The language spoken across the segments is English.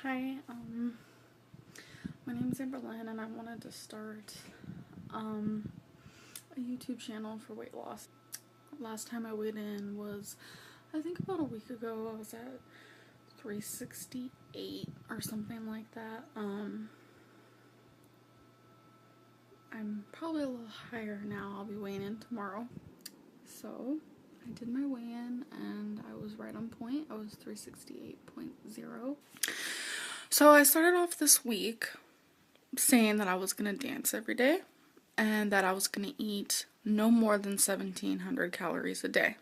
Hi, my name is Amberlyn and I wanted to start a YouTube channel for weight loss. Last time I weighed in was, I think about a week ago. I was at 368 or something like that. I'm probably a little higher now. I'll be weighing in tomorrow. So I did my weigh-in and I was right on point. I was 368.0. So I started off this week saying that I was going to dance every day and that I was going to eat no more than 1,700 calories a day.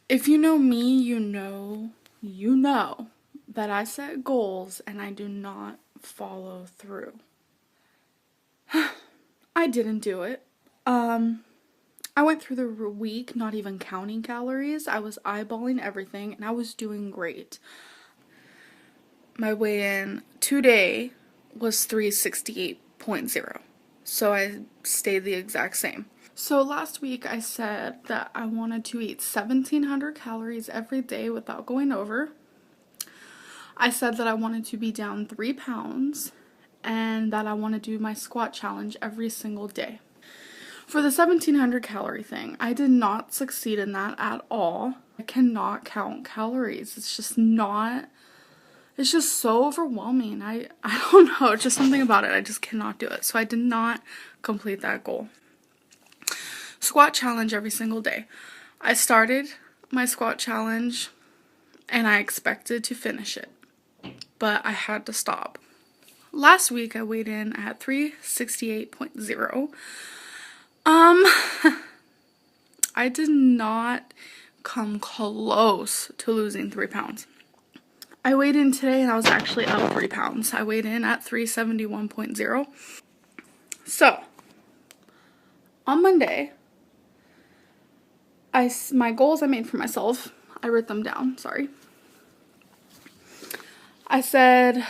If you know me, you know that I set goals and I do not follow through. I didn't do it. I went through the week not even counting calories. I was eyeballing everything and I was doing great. My weigh-in today was 368.0. So I stayed the exact same. So last week I said that I wanted to eat 1,700 calories every day without going over. I said that I wanted to be down 3 pounds and that I want to do my squat challenge every single day. For the 1,700 calorie thing, I did not succeed in that at all. I cannot count calories. It's just so overwhelming. I don't know, it's just something about it. I just cannot do it. So I did not complete that goal. Squat challenge every single day. I started my squat challenge and I expected to finish it, but I had to stop. Last week I weighed in at 368.0. I did not come close to losing 3 pounds. I weighed in today and I was actually up 3 pounds. I weighed in at 371.0. So, on Monday, my goals I made for myself, I wrote them down, sorry. I said,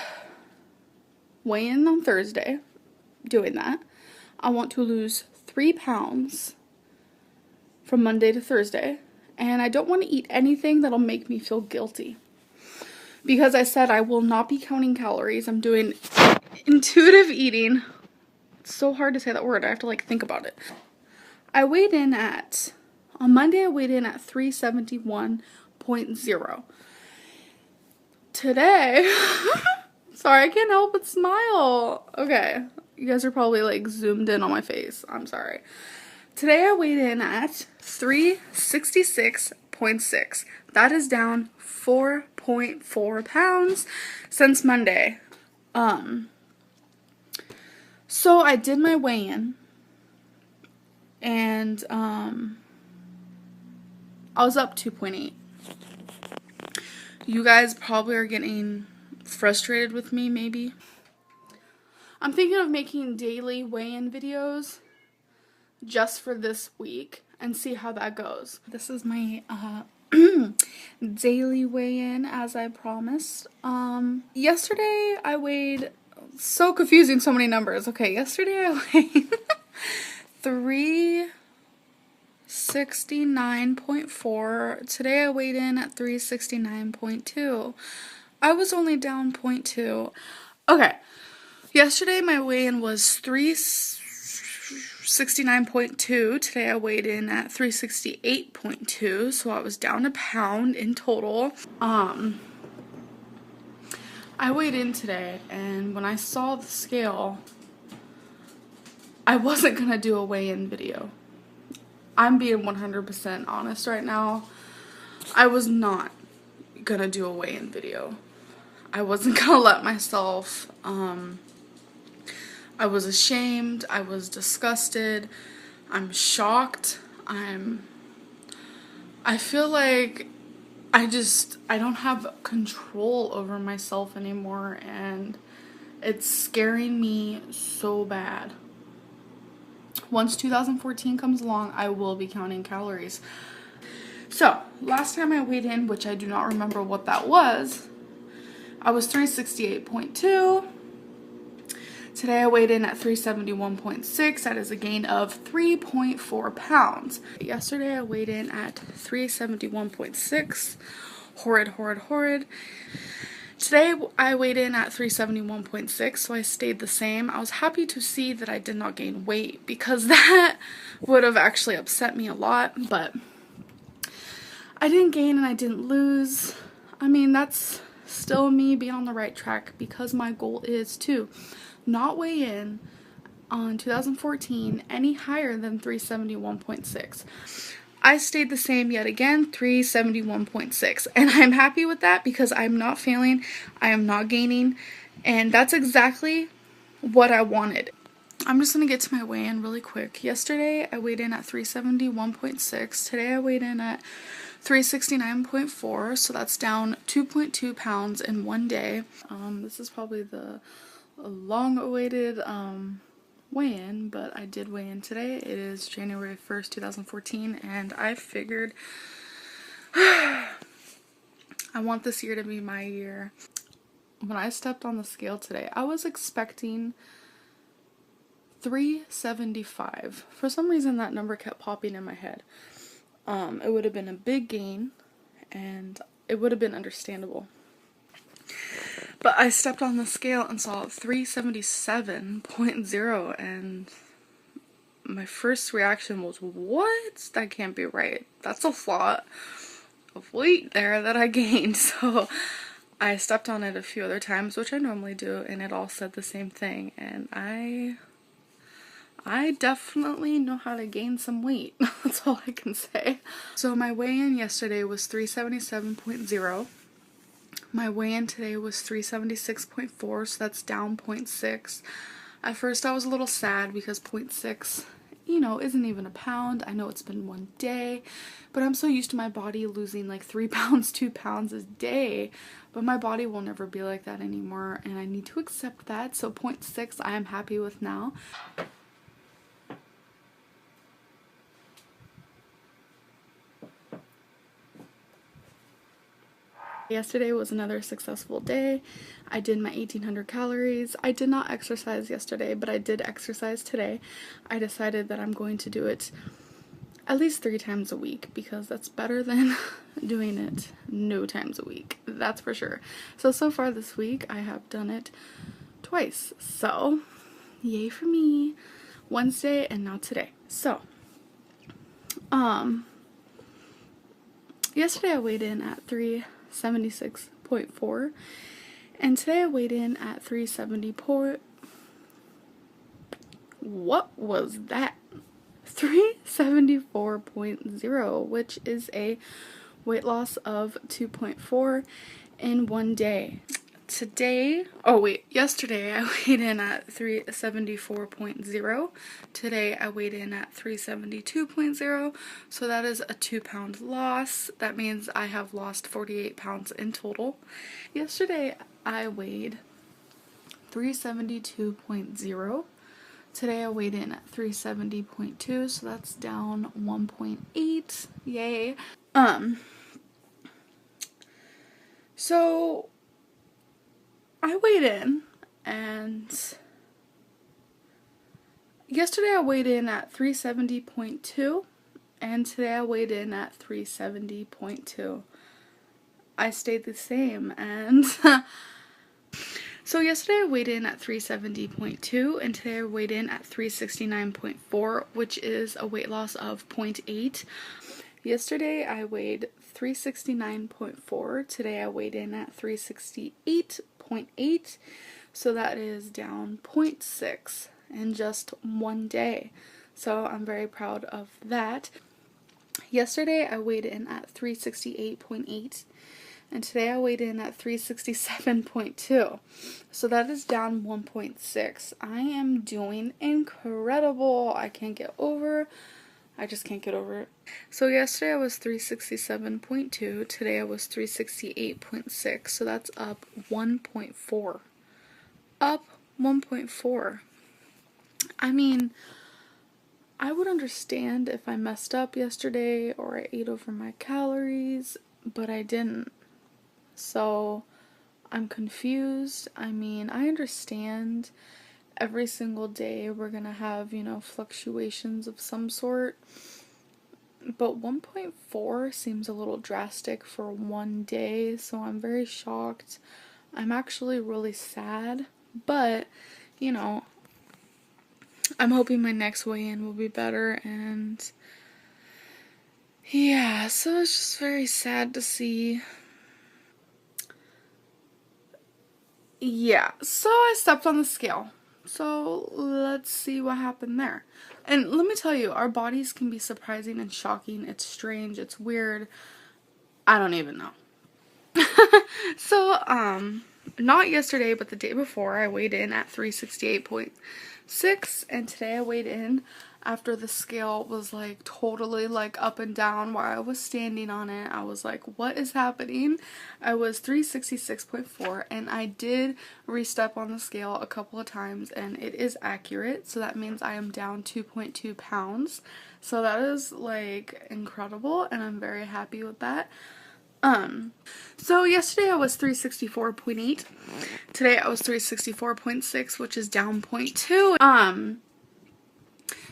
weigh in on Thursday, doing that. I want to lose 3 pounds from Monday to Thursday, and I don't want to eat anything that'll make me feel guilty. Because I said I will not be counting calories. I'm doing intuitive eating. It's so hard to say that word. I have to think about it. On Monday I weighed in at 371.0. Today, sorry, I can't help but smile. Okay, you guys are probably zoomed in on my face. I'm sorry. Today I weighed in at 366.6. That is down 4.4 pounds since Monday. So I did my weigh-in and I was up 2.8. You guys probably are getting frustrated with me, maybe. I'm thinking of making daily weigh-in videos just for this week and see how that goes. This is my daily weigh-in as I promised. Yesterday I weighed, so confusing, so many numbers. Okay, yesterday I weighed 369.4. Today I weighed in at 369.2. I was only down 0.2. Okay, yesterday my weigh-in was 369.2. Today I weighed in at 368.2, so I was down a pound in total. I weighed in today, and when I saw the scale, I wasn't gonna do a weigh-in video. I'm being 100% honest right now. I was not gonna do a weigh-in video. I wasn't gonna let myself, I was ashamed, I was disgusted, I'm shocked, I feel like I don't have control over myself anymore, and it's scaring me so bad. Once 2014 comes along, I will be counting calories. So, last time I weighed in, which I do not remember what that was, I was 368.2. Today I weighed in at 371.6. That is a gain of 3.4 pounds. Yesterday I weighed in at 371.6. horrid, horrid, horrid. Today I weighed in at 371.6, so I stayed the same. I was happy to see that I did not gain weight because that would have actually upset me a lot, but I didn't gain and I didn't lose. I mean, that's still me being on the right track because my goal is to not weigh in on 2014 any higher than 371.6. I stayed the same yet again, 371.6, and I'm happy with that because I'm not failing, I am not gaining, and that's exactly what I wanted. I'm just going to get to my weigh-in really quick. Yesterday I weighed in at 371.6, today I weighed in at 369.4, so that's down 2.2 pounds in one day. This is probably the long-awaited weigh-in, but I did weigh in today. It is January 1st, 2014, and I figured I want this year to be my year. When I stepped on the scale today, I was expecting 375. For some reason, that number kept popping in my head. It would have been a big gain, and it would have been understandable. But I stepped on the scale and saw 377.0, and my first reaction was, what? That can't be right. That's a lot of weight there that I gained. So I stepped on it a few other times, which I normally do, and it all said the same thing. And I definitely know how to gain some weight. That's all I can say. So my weigh-in yesterday was 377.0. My weigh-in today was 376.4, so that's down 0.6. At first I was a little sad because 0.6, you know, isn't even a pound. I know it's been one day, but I'm so used to my body losing like 3 pounds, 2 pounds a day, but my body will never be like that anymore, and I need to accept that. So 0.6 I am happy with now. Yesterday was another successful day. I did my 1800 calories. I did not exercise yesterday, but I did exercise today. I decided that I'm going to do it at least 3 times a week because that's better than doing it no times a week. That's for sure. So far this week I have done it twice. So, yay for me. Wednesday and now today. So, yesterday I weighed in at 376.4, and today I weighed in at 370. What was that? 374.0, which is a weight loss of 2.4 in one day. Yesterday I weighed in at 374.0. Today I weighed in at 372.0, so that is a 2-pound loss. That means I have lost 48 pounds in total. Yesterday I weighed 372.0. Today I weighed in at 370.2, so that's down 1.8. Yay. So I weighed in, and yesterday I weighed in at 370.2, and today I weighed in at 370.2. I stayed the same, and so yesterday I weighed in at 370.2, and today I weighed in at 369.4, which is a weight loss of 0.8. Yesterday I weighed 369.4, today I weighed in at 368.8, so that is down 0.6 in just one day. So I'm very proud of that. Yesterday I weighed in at 368.8, and today I weighed in at 367.2, so that is down 1.6. I am doing incredible. I just can't get over it. So yesterday I was 367.2, today I was 368.6, so that's up 1.4. Up 1.4. I mean, I would understand if I messed up yesterday or I ate over my calories, but I didn't. So I'm confused. I mean, I understand every single day we're gonna have, fluctuations of some sort, but 1.4 seems a little drastic for one day, so I'm very shocked. I'm actually really sad, but, you know, I'm hoping my next weigh-in will be better, and yeah, so it's just very sad to see. Yeah, so I stepped on the scale. So let's see what happened there. And let me tell you, our bodies can be surprising and shocking. It's strange, it's weird. I don't even know. So, not yesterday, but the day before, I weighed in at 368.6, and today I weighed in after the scale was like totally like up and down while I was standing on it. I was like, what is happening? I was 366.4, and I did re-step on the scale a couple of times, and it is accurate, so that means I am down 2.2 pounds. So that is like incredible, and I'm very happy with that. So yesterday I was 364.8. Today I was 364.6, which is down 0.2.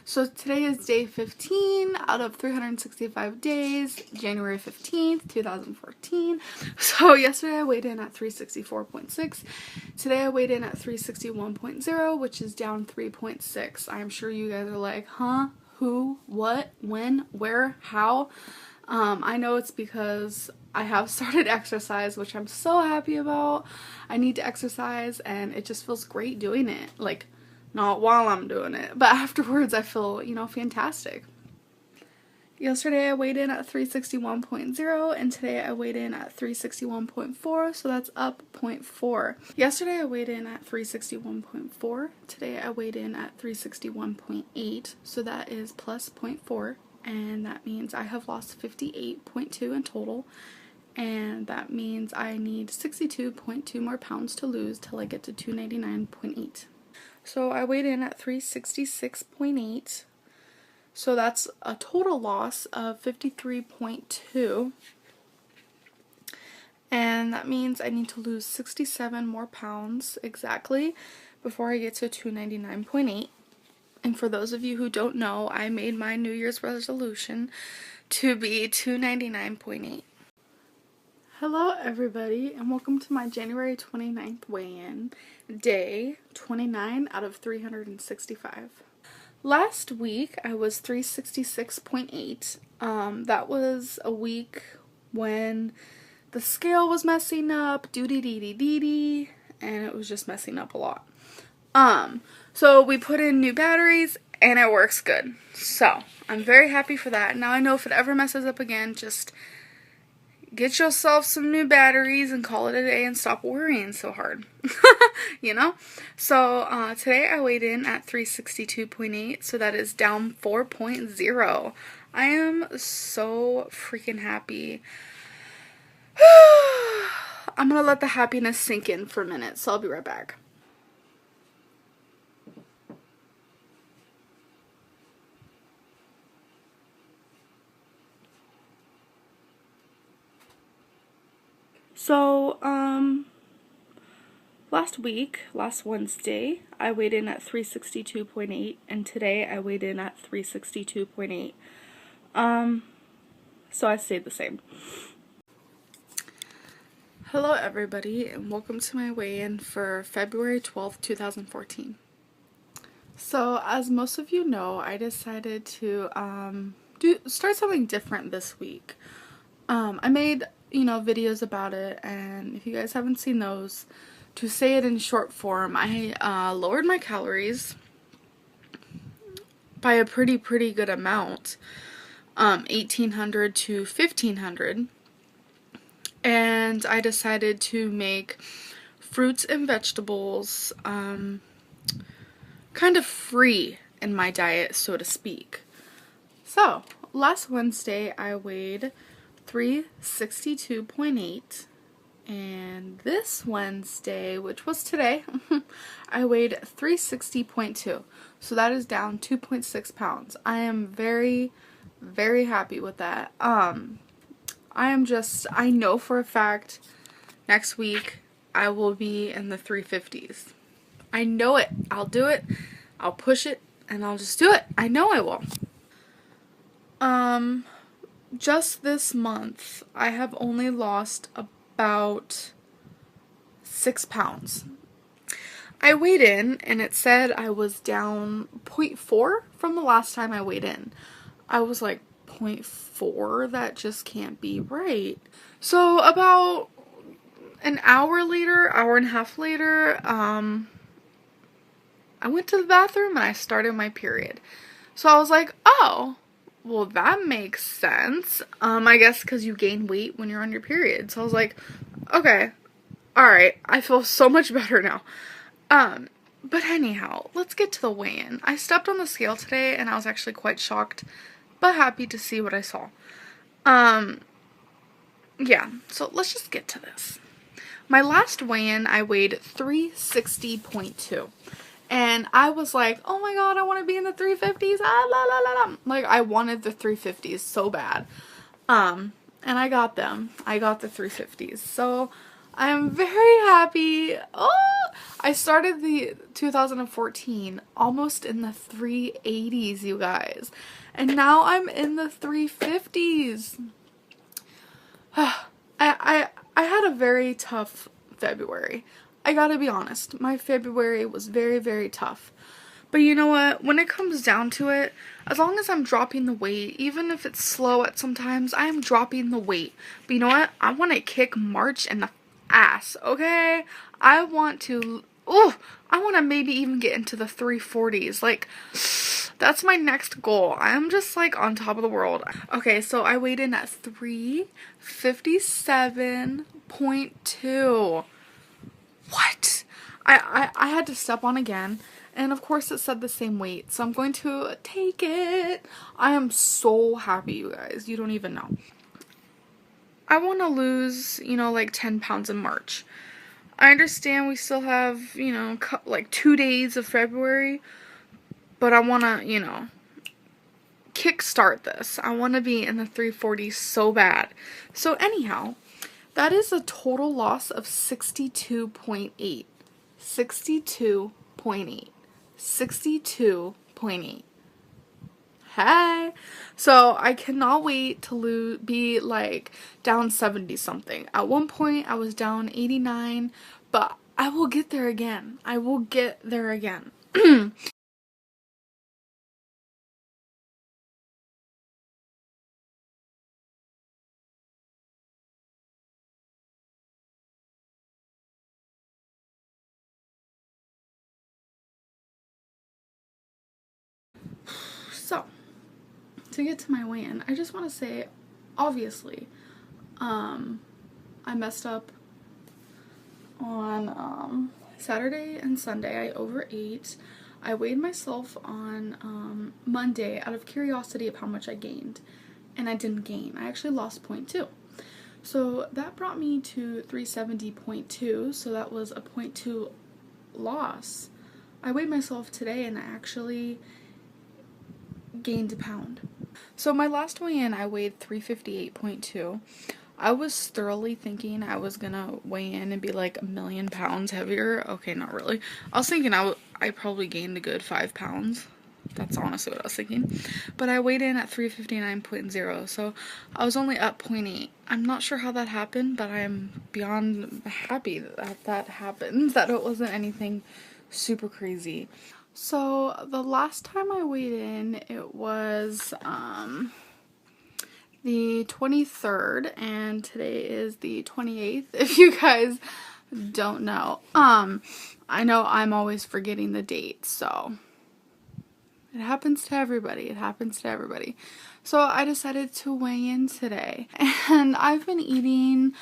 So today is day 15 out of 365 days, January 15th, 2014. So yesterday I weighed in at 364.6. Today I weighed in at 361.0, which is down 3.6. I'm sure you guys are like, huh? Who? What? When? Where? How? I know it's because I have started exercise, which I'm so happy about. I need to exercise, and it just feels great doing it. Like, not while I'm doing it, but afterwards I feel, you know, fantastic. Yesterday I weighed in at 361.0, and today I weighed in at 361.4, so that's up 0.4. Yesterday I weighed in at 361.4, today I weighed in at 361.8, so that is plus 0.4. And that means I have lost 58.2 in total, and that means I need 62.2 more pounds to lose till I get to 299.8. So I weighed in at 366.8, so that's a total loss of 53.2, and that means I need to lose 67 more pounds exactly before I get to 299.8. And for those of you who don't know, I made my New Year's resolution to be 299.8. Hello everybody, and welcome to my January 29th weigh-in, day 29 out of 365. Last week I was 366.8. That was a week when the scale was messing up, doo-dee-dee-dee-dee-dee, and it was just messing up a lot. So we put in new batteries, and it works good. So, I'm very happy for that. Now I know if it ever messes up again, just get yourself some new batteries and call it a day and stop worrying so hard. You know? So, today I weighed in at 362.8, so that is down 4.0. I am so freaking happy. I'm gonna let the happiness sink in for a minute, so I'll be right back. So, last Wednesday, I weighed in at 362.8, and today I weighed in at 362.8. So I stayed the same. Hello everybody, and welcome to my weigh-in for February 12th, 2014. So, as most of you know, I decided to, start something different this week. I made, videos about it, and if you guys haven't seen those, to say it in short form, I lowered my calories by a pretty good amount, 1,800 to 1,500, and I decided to make fruits and vegetables kind of free in my diet, so to speak. So, last Wednesday I weighed 362.8, and this Wednesday, which was today, I weighed 360.2, so that is down 2.6 pounds. I am very happy with that. I know for a fact next week I will be in the 350s. I know it. I'll do it. I'll push it, and I'll just do it. I know I will. just this month, I have only lost about 6 pounds. I weighed in and it said I was down 0.4 from the last time I weighed in. I was like, 0.4? That just can't be right. So about an hour later, hour and a half later, I went to the bathroom and I started my period. So I was like, oh, well, that makes sense. I guess because you gain weight when you're on your period. So I was like, okay, alright, I feel so much better now. But anyhow, let's get to the weigh-in. I stepped on the scale today and I was actually quite shocked, but happy to see what I saw. Yeah, so let's just get to this. My last weigh-in, I weighed 360.2. And I was like, oh my god, I want to be in the 350s. Ah, la, la, la, la. Like, I wanted the 350s so bad. And I got them. I got the 350s. So, I'm very happy. Oh, I started the 2014 almost in the 380s, you guys. And now I'm in the 350s. I had a very tough February. I gotta be honest, my February was very, very tough. But you know what? When it comes down to it, as long as I'm dropping the weight, even if it's slow at sometimes, I am dropping the weight. But you know what? I want to kick March in the ass, okay? I want to maybe even get into the 340s. Like, that's my next goal. I'm just like on top of the world. Okay, so I weighed in at 357.2. What? I had to step on again, and of course it said the same weight, so I'm going to take it. I am so happy, you guys. You don't even know. I want to lose, like 10 pounds in March. I understand we still have, like 2 days of February, but I want to, kickstart this. I want to be in the 340s so bad. So anyhow, that is a total loss of 62.8. 62.8. 62.8. Hey! So I cannot wait to be like down 70 something. At one point I was down 89, but I will get there again. I will get there again. So, to get to my weigh-in, I just want to say, obviously, I messed up on Saturday and Sunday. I overate. I weighed myself on Monday out of curiosity of how much I gained, and I didn't gain. I actually lost 0.2. So that brought me to 370.2, so that was a 0.2 loss. I weighed myself today and I actually gained a pound. So my last weigh-in, I weighed 358.2. I was thoroughly thinking I was gonna weigh in and be like 1,000,000 pounds heavier. Okay, not really. I was thinking I probably gained a good 5 pounds. That's honestly what I was thinking. But I weighed in at 359.0, so I was only up 0.8. I'm not sure how that happened, but I'm beyond happy that that happened, that it wasn't anything super crazy. So the last time I weighed in, it was the 23rd, and today is the 28th, if you guys don't know. I know I'm always forgetting the date, so it happens to everybody. It happens to everybody. So I decided to weigh in today, and I've been eating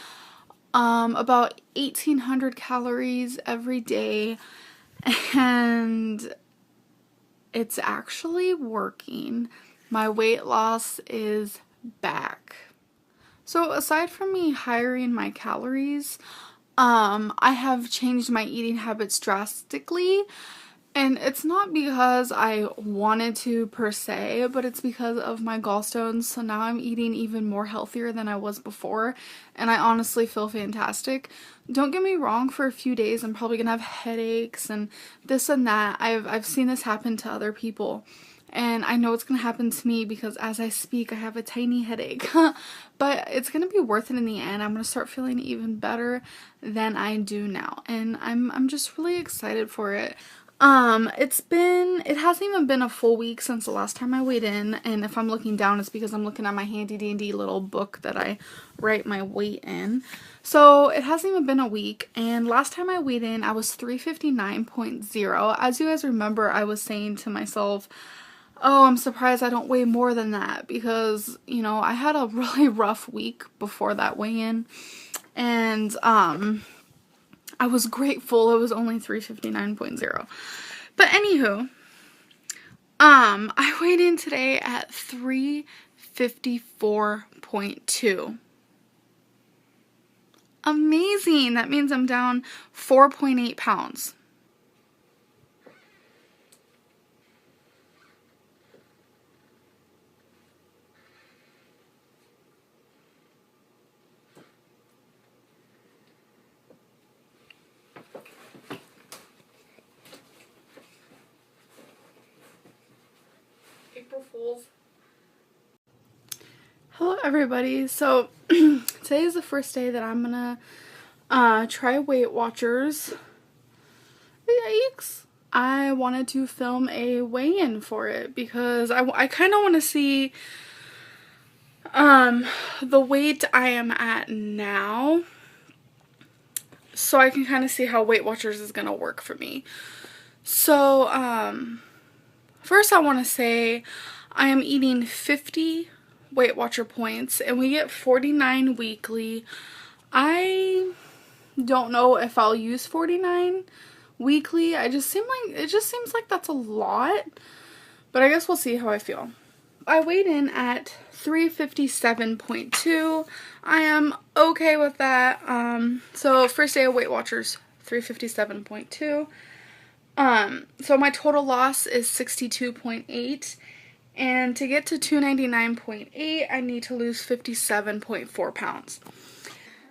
about 1,800 calories every day, and it's actually working. My weight loss is back. So aside from me hiring my calories, I have changed my eating habits drastically. And it's not because I wanted to per se, but it's because of my gallstones. So now I'm eating even more healthier than I was before, and I honestly feel fantastic. Don't get me wrong, for a few days I'm probably gonna have headaches and this and that. I've seen this happen to other people, and I know it's gonna happen to me because as I speak I have a tiny headache. But it's gonna be worth it in the end. I'm gonna start feeling even better than I do now, and I'm just really excited for it. It hasn't even been a full week since the last time I weighed in, and if I'm looking down it's because I'm looking at my handy dandy little book that I write my weight in. So it hasn't even been a week, and last time I weighed in I was 359.0. As you guys remember, I was saying to myself, oh, I'm surprised I don't weigh more than that, because, you know, I had a really rough week before that weigh-in, and I was grateful it was only 359.0. But anywho, I weighed in today at 354.2. Amazing! That means I'm down 4.8 pounds. April Fools. Hello everybody. So today is the first day that I'm gonna try Weight Watchers. Yikes. I wanted to film a weigh-in for it because I kind of want to see the weight I am at now, so I can kind of see how Weight Watchers is gonna work for me. So first I want to say I am eating 50 Weight Watcher points, and we get 49 weekly. I don't know if I'll use 49 weekly. It just seems like that's a lot, but I guess we'll see how I feel. I weighed in at 357.2. I am okay with that. So first day of Weight Watchers, 357.2. So my total loss is 62.8, and to get to 299.8 I need to lose 57.4 pounds.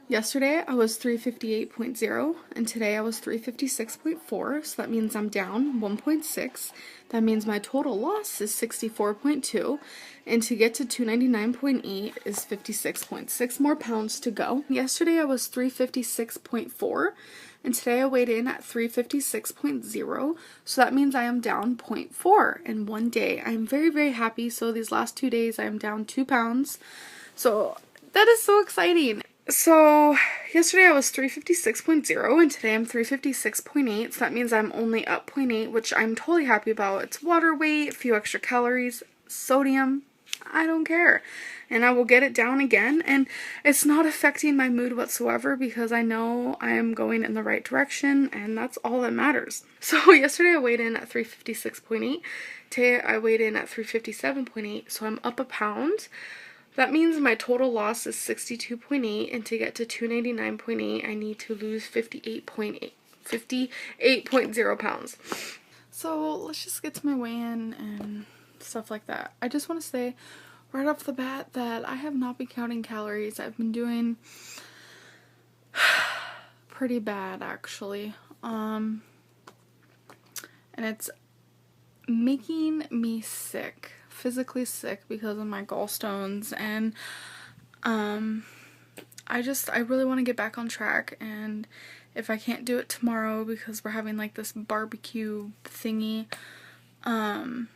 Yesterday I was 358.0, and today I was 356.4, so that means I'm down 1.6. That means my total loss is 64.2, and to get to 299.8 is 56.6 more pounds to go. Yesterday I was 356.4, and today I weighed in at 356.0, so that means I am down 0.4 in one day. I am very, very happy. So these last 2 days I am down 2 pounds, so that is so exciting. So yesterday I was 356.0, and today I'm 356.8, so that means I'm only up 0.8, which I'm totally happy about. It's water weight, a few extra calories, sodium, I don't care. And I will get it down again, and it's not affecting my mood whatsoever because I know I am going in the right direction, and that's all that matters. So yesterday I weighed in at 356.8, today I weighed in at 357.8, so I'm up a pound. That means my total loss is 62.8, and to get to 299.8 I need to lose 58.0 pounds. So let's just get to my weigh-in and stuff like that. I just want to say right off the bat that I have not been counting calories. I've been doing pretty bad actually. And it's making me sick. Physically sick because of my gallstones, and I really want to get back on track, and if I can't do it tomorrow because we're having like this barbecue thingy, then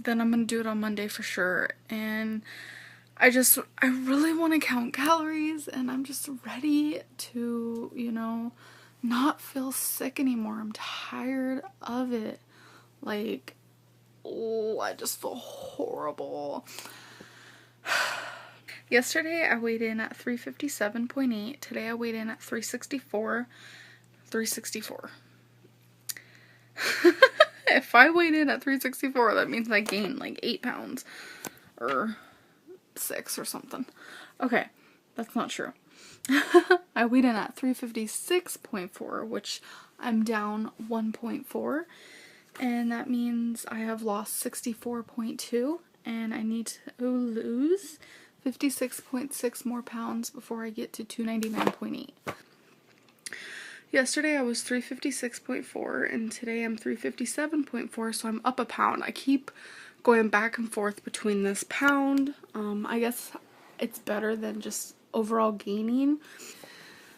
I'm gonna do it on Monday for sure. And I really want to count calories, and I'm just ready to, you know, not feel sick anymore. I'm tired of it. Like, oh, I just feel horrible. Yesterday I weighed in at 357.8. Today I weighed in at 364. If I weighed in at 364, that means I gained like 8 pounds. Or 6 or something. Okay, that's not true. I weighed in at 356.4, which I'm down 1.4. And that means I have lost 64.2, and I need to lose 56.6 more pounds before I get to 299.8. Yesterday I was 356.4, and today I'm 357.4, so I'm up a pound. I keep going back and forth between this pound. I guess it's better than just overall gaining.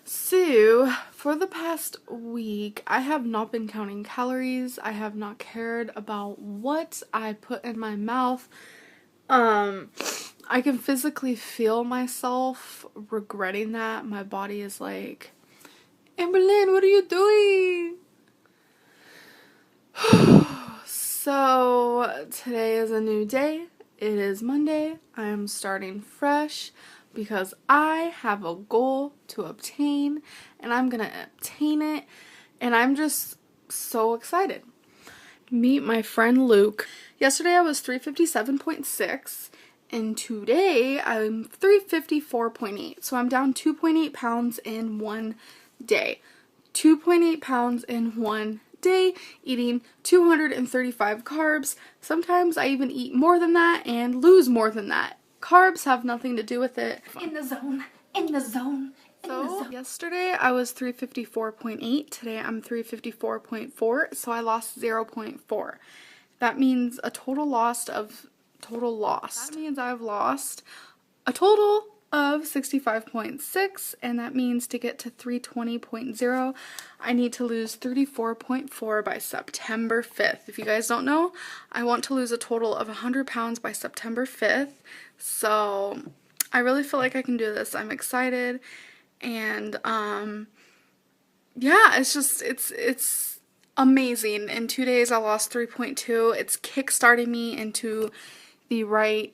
So, for the past week, I have not been counting calories. I have not cared about what I put in my mouth. I can physically feel myself regretting that. My body is like, Amberlynn, what are you doing? So, today is a new day. It is Monday. I am starting fresh because I have a goal to obtain, and I'm gonna obtain it, and I'm just so excited. Meet my friend Luke. Yesterday I was 357.6, and today I'm 354.8, so I'm down 2.8 pounds in one day. 2.8 pounds in one day, eating 235 carbs. Sometimes I even eat more than that and lose more than that. Carbs have nothing to do with it. In the zone, in the zone. So, yesterday I was 354.8, today I'm 354.4, so I lost 0.4. That means a total loss. That means I've lost a total of 65.6, and that means to get to 320.0, I need to lose 34.4 by September 5th. If you guys don't know, I want to lose a total of 100 pounds by September 5th, so I really feel like I can do this. I'm excited, and yeah, it's amazing. In 2 days I lost 3.2. It's kickstarting me into the right,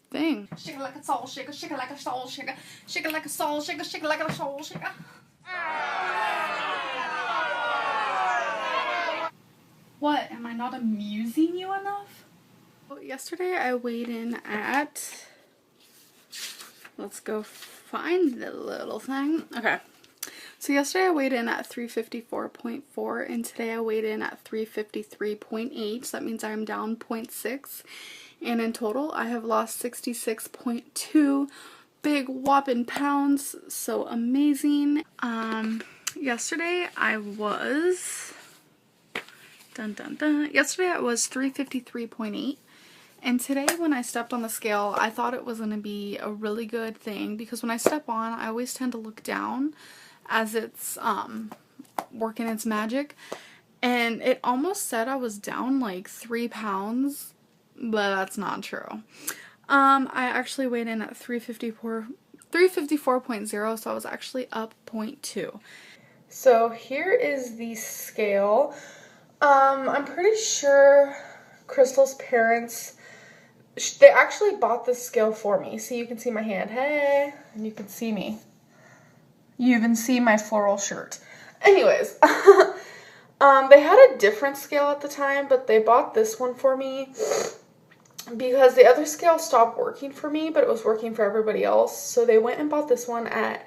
thing. Shake it like a soul shaker, shake it like a soul shaker, shake it like a soul shaker, shake it like a soul shaker. What? Am I not amusing you enough? Well, yesterday I weighed in at, let's go find the little thing. Okay. So yesterday I weighed in at 354.4, and today I weighed in at 353.8, so that means I'm down 0.6. And in total, I have lost 66.2 big whopping pounds. So amazing. Yesterday I was, yesterday I was 353.8. And today when I stepped on the scale, I thought it was going to be a really good thing, because when I step on, I always tend to look down as it's working its magic. And it almost said I was down like 3 pounds. But that's not true. I actually weighed in at 354.0, so I was actually up 0.2. So here is the scale. I'm pretty sure Krystle's parents, they actually bought this scale for me. So you can see my hand, hey, and you can see me. You even see my floral shirt. Anyways, they had a different scale at the time, but they bought this one for me because the other scale stopped working for me, but it was working for everybody else. So they went and bought this one at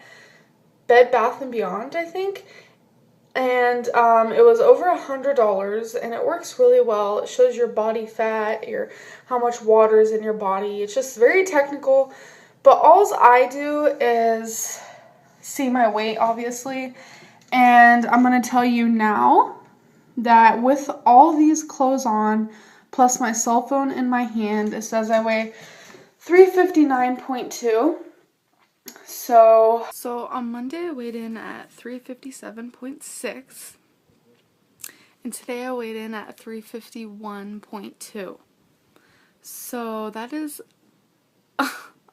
Bed Bath & Beyond, I think. And it was over $100, and it works really well. It shows your body fat, how much water is in your body. It's just very technical. But all I do is see my weight, obviously. And I'm going to tell you now that with all these clothes on, plus my cell phone in my hand, it says I weigh 359.2. So on Monday I weighed in at 357.6. And today I weighed in at 351.2. So that is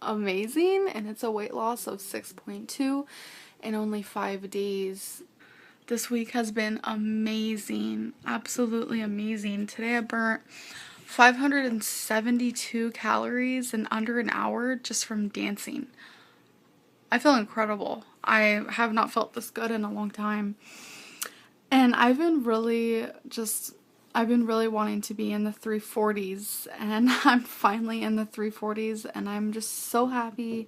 amazing, and it's a weight loss of 6.2 in only 5 days. This week has been amazing, absolutely amazing. Today I burnt 572 calories in under an hour just from dancing. I feel incredible. I have not felt this good in a long time. And I've been really wanting to be in the 340s, and I'm finally in the 340s, and I'm just so happy.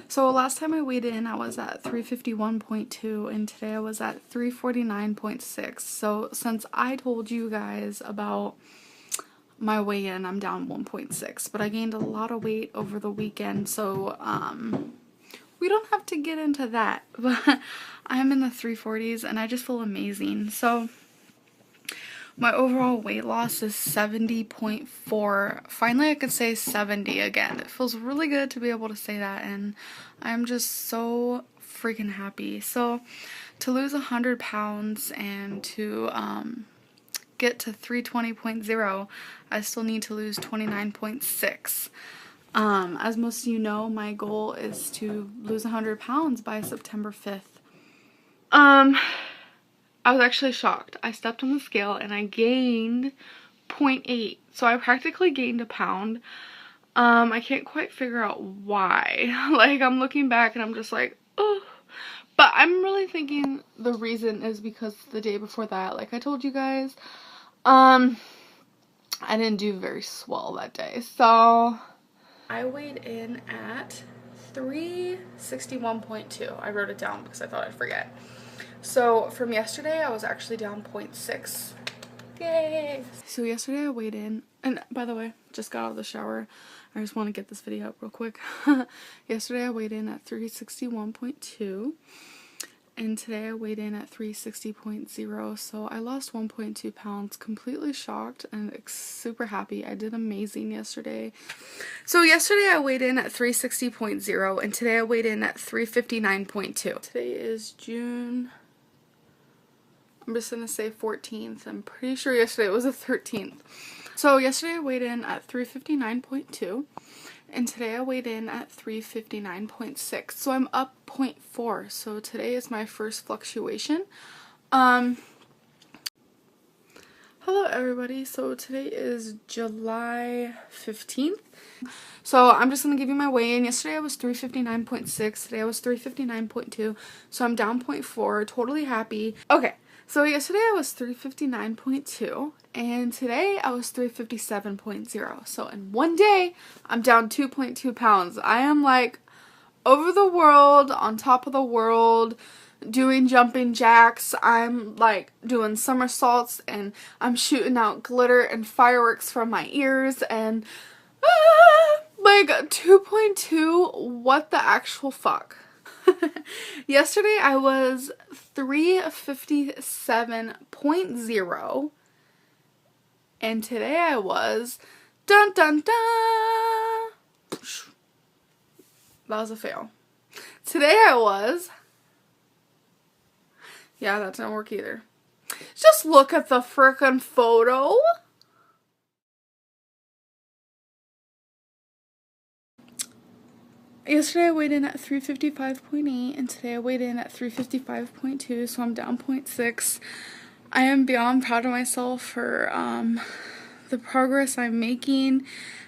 So last time I weighed in, I was at 351.2, and today I was at 349.6. So since I told you guys about my weigh-in, I'm down 1.6, but I gained a lot of weight over the weekend, so we don't have to get into that, but I'm in the 340s, and I just feel amazing. So My overall weight loss is 70.4. Finally, I could say 70 again. It feels really good to be able to say that, and I'm just so freaking happy. So, to lose 100 pounds and to get to 320.0, I still need to lose 29.6. As most of you know, my goal is to lose 100 pounds by September 5th. I was actually shocked. I stepped on the scale and I gained 0.8. So I practically gained a pound. I can't quite figure out why. Like, I'm looking back and I'm just like, oh. But I'm really thinking the reason is because the day before that, like I told you guys, I didn't do very swell that day. So I weighed in at 361.2. I wrote it down because I thought I'd forget. So from yesterday, I was actually down 0.6. Yay! So yesterday I weighed in, and by the way, just got out of the shower. I just want to get this video up real quick. Yesterday I weighed in at 361.2, and today I weighed in at 360.0, so I lost 1.2 pounds. Completely shocked and super happy. I did amazing yesterday. So yesterday I weighed in at 360.0, and today I weighed in at 359.2. Today is June, I'm just going to say 14th. I'm pretty sure yesterday was the 13th. So yesterday I weighed in at 359.2. And today I weighed in at 359.6. So I'm up 0.4. So today is my first fluctuation. Hello everybody. So today is July 15th. So I'm just going to give you my weigh-in. Yesterday I was 359.6. Today I was 359.2. So I'm down 0.4. Totally happy. Okay. So yesterday I was 359.2 and today I was 357.0. So in one day, I'm down 2.2 pounds. I am like over the world, on top of the world, doing jumping jacks. I'm like doing somersaults and I'm shooting out glitter and fireworks from my ears and like 2.2, what the actual fuck? Yesterday I was 357.0 and today I was dun dun dun. That was a fail. Today I was, yeah, that didn't work either. Just look at the frickin' photo. Yesterday I weighed in at 355.8 and today I weighed in at 355.2, so I'm down 0.6. I am beyond proud of myself for the progress I'm making,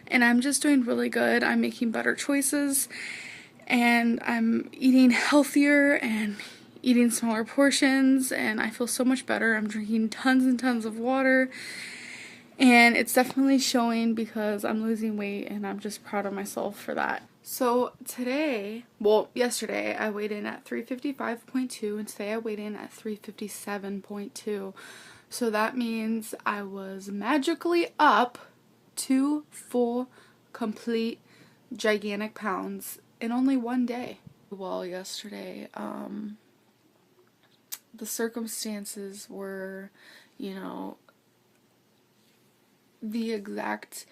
and I'm just doing really good. I'm making better choices and I'm eating healthier and eating smaller portions, and I feel so much better. I'm drinking tons and tons of water. And it's definitely showing because I'm losing weight and I'm just proud of myself for that. So today, well, yesterday I weighed in at 355.2 and today I weighed in at 357.2. So that means I was magically up 2 full, complete, gigantic pounds in only one day. Well, yesterday, the circumstances were, you know, the exact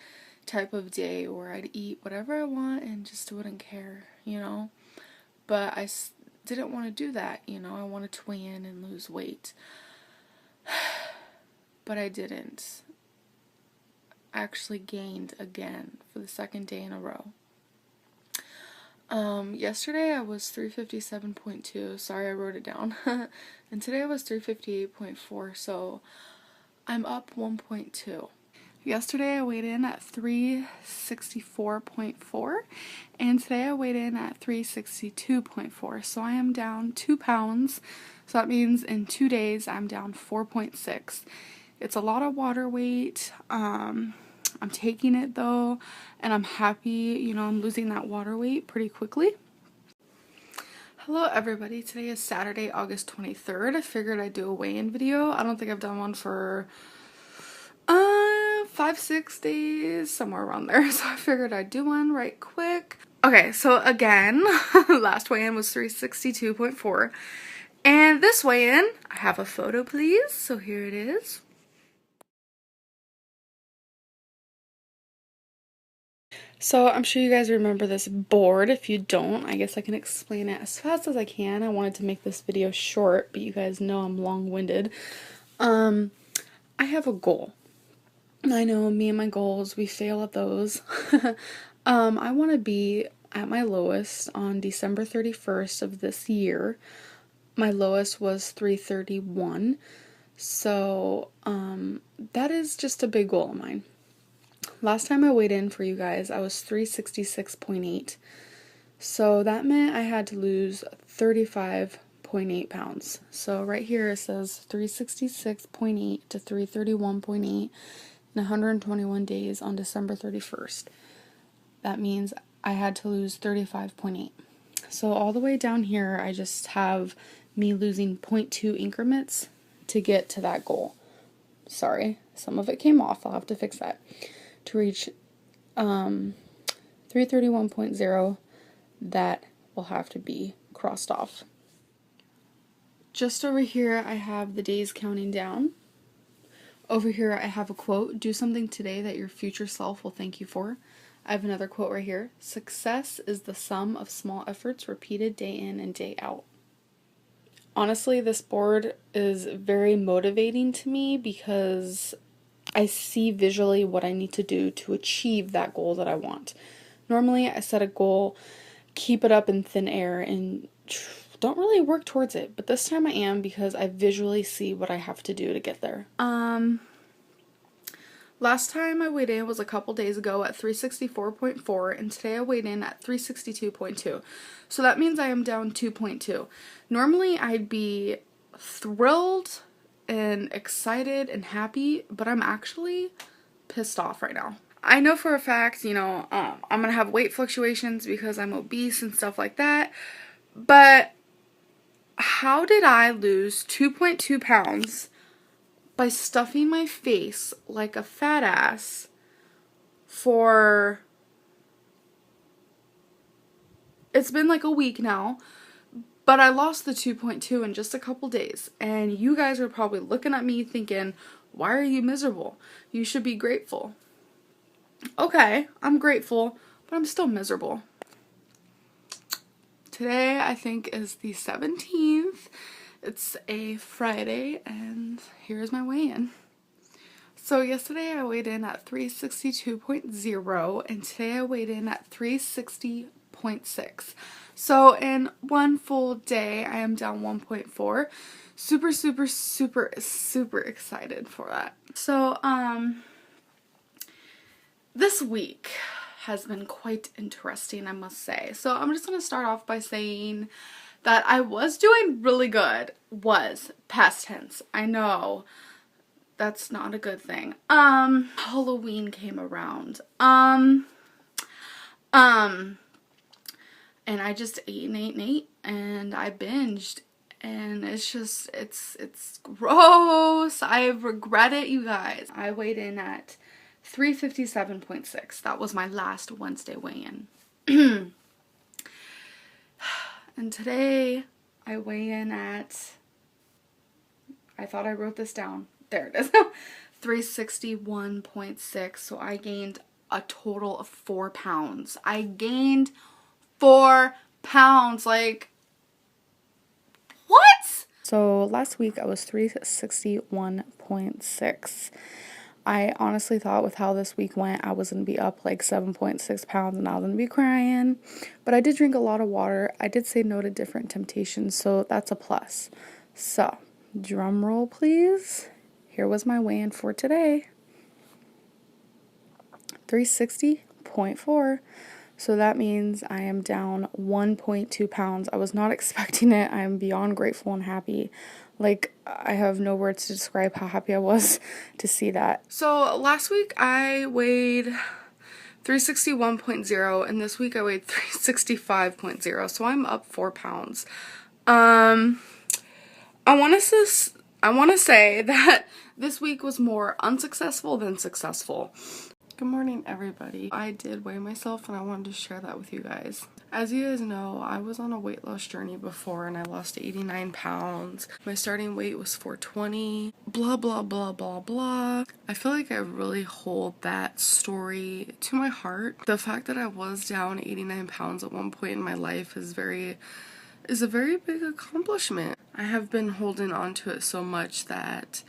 type of day where I'd eat whatever I want and just wouldn't care, you know. But I didn't want to do that, you know. I wanted to weigh in and lose weight. But I didn't. I actually gained again for the second day in a row. Yesterday I was 357.2. Sorry, I wrote it down. And today I was 358.4, so I'm up 1.2. Yesterday I weighed in at 364.4 and today I weighed in at 362.4, so I am down 2 pounds. So that means in 2 days I'm down 4.6. It's a lot of water weight. I'm taking it though, and I'm happy, you know, I'm losing that water weight pretty quickly. Hello everybody, today is Saturday, August 23rd. I figured I'd do a weigh-in video. I don't think I've done one for 5-6 days, somewhere around there, so I figured I'd do one right quick. Okay, so again, last weigh-in was 362.4, and this weigh-in, I have a photo please, so here it is. So I'm sure you guys remember this board. If you don't, I guess I can explain it as fast as I can. I wanted to make this video short, but you guys know I'm long-winded. I have a goal. I know me and my goals, we fail at those. I want to be at my lowest on December 31st of this year. My lowest was 331. So, that is just a big goal of mine. Last time I weighed in for you guys, I was 366.8. So that meant I had to lose 35.8 pounds. So right here it says 366.8 to 331.8 in 121 days on December 31st. That means I had to lose 35.8. So all the way down here, I just have me losing 0.2 increments to get to that goal. Sorry, some of it came off. I'll have to fix that. To reach 331.0, that will have to be crossed off. Just over here, I have the days counting down. Over here, I have a quote, do something today that your future self will thank you for. I have another quote right here, success is the sum of small efforts repeated day in and day out. Honestly, this board is very motivating to me because I see visually what I need to do to achieve that goal that I want. Normally, I set a goal, keep it up in thin air, and don't really work towards it. But this time I am because I visually see what I have to do to get there. Last time I weighed in was a couple days ago at 364.4, and today I weighed in at 362.2. So that means I am down 2.2. Normally I'd be thrilled and excited and happy, but I'm actually pissed off right now. I know for a fact, I'm gonna have weight fluctuations because I'm obese and stuff like that, but how did I lose 2.2 pounds by stuffing my face like a fat ass for, it's been like a week now, but I lost the 2.2 in just a couple days, and you guys are probably looking at me thinking, why are you miserable? You should be grateful. Okay, I'm grateful, but I'm still miserable. Today, I think, is the 17th. It's a Friday, and here's my weigh-in. So yesterday I weighed in at 362.0, and today I weighed in at 360.6. So in one full day, I am down 1.4. Super, super, super, super excited for that. So, this week has been quite interesting, I must say. So I'm just going to start off by saying that I was doing really good. Was past tense. I know that's not a good thing. Halloween came around. And I just ate and ate and ate, and I binged, and it's just, it's gross. I regret it, you guys. I weighed in at 357.6. That was my last Wednesday weigh-in. And today I weigh in at, I thought I wrote this down. There it is. 361.6. So I gained a total of 4 pounds. I gained 4 pounds. Like, what? So last week I was 361.6. I honestly thought with how this week went, I was going to be up like 7.6 pounds and I was going to be crying. But I did drink a lot of water. I did say no to different temptations, so that's a plus. So, drum roll please. Here was my weigh-in for today. 360.4. So that means I am down 1.2 pounds. I was not expecting it. I am beyond grateful and happy. Like, I have no words to describe how happy I was to see that. So last week I weighed 361.0 and this week I weighed 365.0. So I'm up 4 pounds. I want to say that this week was more unsuccessful than successful. Good morning, everybody. I did weigh myself and I wanted to share that with you guys. As you guys know, I was on a weight loss journey before and I lost 89 pounds. My starting weight was 420, blah, blah, blah, blah, blah. I feel like I really hold that story to my heart. The fact that I was down 89 pounds at one point in my life is a very big accomplishment. I have been holding on to it so much that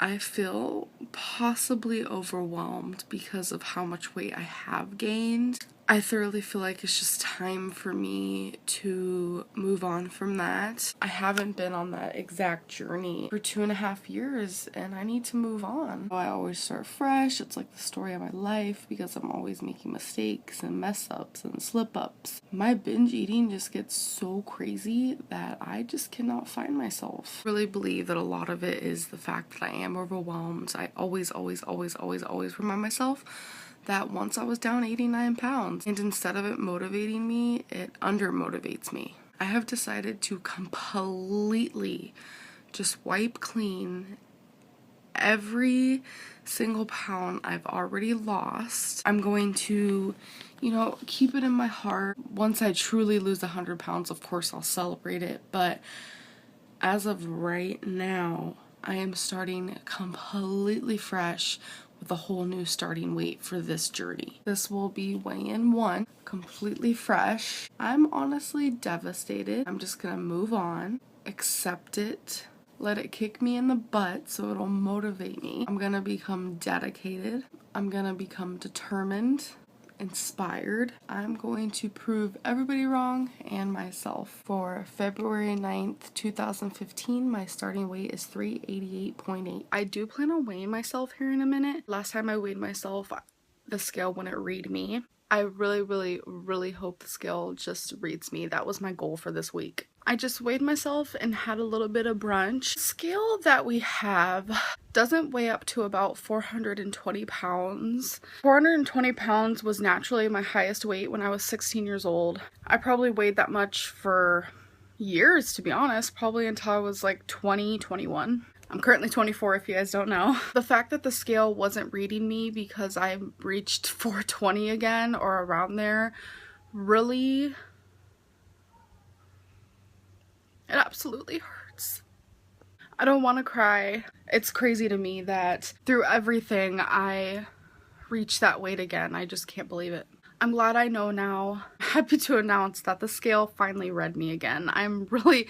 I feel possibly overwhelmed because of how much weight I have gained. I thoroughly feel like it's just time for me to move on from that. I haven't been on that exact journey for 2.5 years and I need to move on. I always start fresh. It's like the story of my life because I'm always making mistakes and mess ups and slip ups. My binge eating just gets so crazy that I just cannot find myself. I really believe that a lot of it is the fact that I am overwhelmed. I always remind myself that once I was down 89 pounds, and instead of it motivating me, it undermotivates me. I have decided to completely just wipe clean every single pound I've already lost. I'm going to, keep it in my heart. Once I truly lose 100 pounds, of course I'll celebrate it, but as of right now, I am starting completely fresh with a whole new starting weight for this journey. This will be weigh-in 1, completely fresh. I'm honestly devastated. I'm just gonna move on, accept it, let it kick me in the butt so it'll motivate me. I'm gonna become dedicated. I'm gonna become determined, inspired. I'm going to prove everybody wrong and myself. For February 9th, 2015, my starting weight is 388.8. I do plan on weighing myself here in a minute. Last time I weighed myself, the scale wouldn't read me. I really hope the scale just reads me. That was my goal for this week. I just weighed myself and had a little bit of brunch. The scale that we have doesn't weigh up to about 420 pounds. 420 pounds was naturally my highest weight when I was 16 years old. I probably weighed that much for years, to be honest, probably until I was like 20, 21. I'm currently 24 if you guys don't know. The fact that the scale wasn't reading me because I reached 420 again or around there really, it absolutely hurts. I don't want to cry. It's crazy to me that through everything I reached that weight again. I just can't believe it. I'm glad I know now. I'm happy to announce that the scale finally read me again. I'm really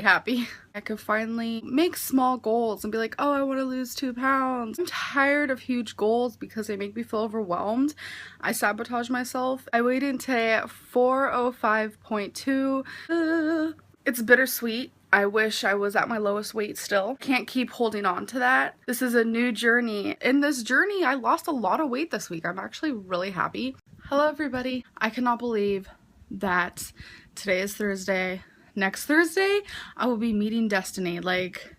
happy. I could finally make small goals and be like, oh, I want to lose 2 pounds. I'm tired of huge goals because they make me feel overwhelmed. I sabotage myself. I weighed in today at 405.2. It's bittersweet. I wish I was at my lowest weight still. Can't keep holding on to that. This is a new journey. In this journey, I lost a lot of weight this week. I'm actually really happy. Hello, everybody. I cannot believe that today is Thursday. Next Thursday, I will be meeting Destiny. Like,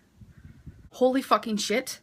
holy fucking shit.